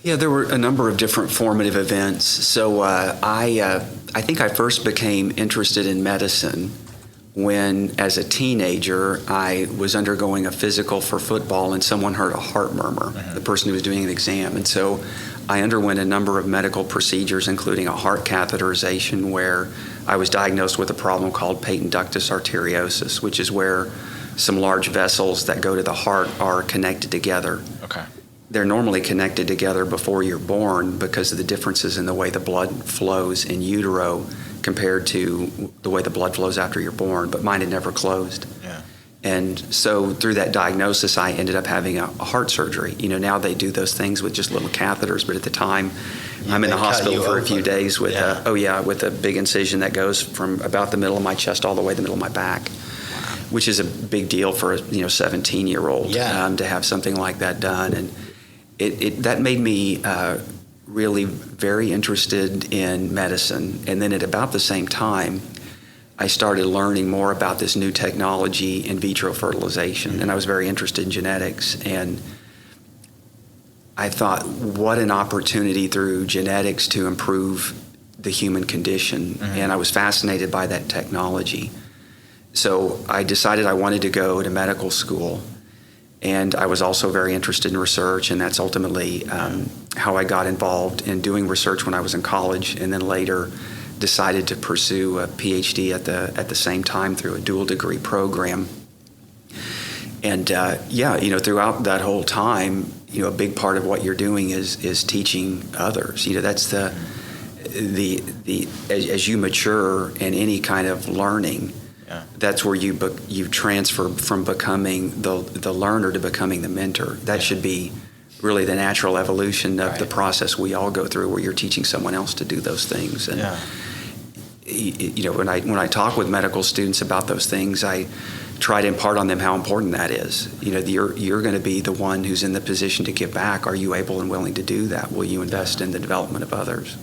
Yeah, there were a number of different formative events. So I think I first became interested in medicine when, as a teenager, I was undergoing a physical for football and someone heard a heart murmur, the person who was doing an exam. And so I underwent a number of medical procedures, including a heart catheterization, where I was diagnosed with a problem called patent ductus arteriosus, which is where some large vessels that go to the heart are connected together. Okay. They're normally connected together before you're born because of the differences in the way the blood flows in utero compared to the way the blood flows after you're born, but mine had never closed. Yeah. And so through that diagnosis, I ended up having a heart surgery. You know, now they do those things with just little catheters, but at the time, I'm in the hospital for a few days with with a big incision that goes from about the middle of my chest all the way to the middle of my back, which is a big deal for a 17-year-old to have something like that done. And that made me really very interested in medicine. And then at about the same time, I started learning more about this new technology, in vitro fertilization, and I was very interested in genetics. And I thought, what an opportunity through genetics to improve the human condition. And I was fascinated by that technology. So I decided I wanted to go to medical school. And I was also very interested in research, and that's ultimately how I got involved in doing research when I was in college, and then later decided to pursue a PhD at the same time through a dual degree program. And throughout that whole time, a big part of what you're doing is teaching others. That's as you mature in any kind of learning. That's where you transfer from becoming the learner to becoming the mentor. That should be really the natural evolution of the process we all go through, where you're teaching someone else to do those things. And when I talk with medical students about those things, I try to impart on them how important that is. You're going to be the one who's in the position to give back. Are you able and willing to do that? Will you invest in the development of others?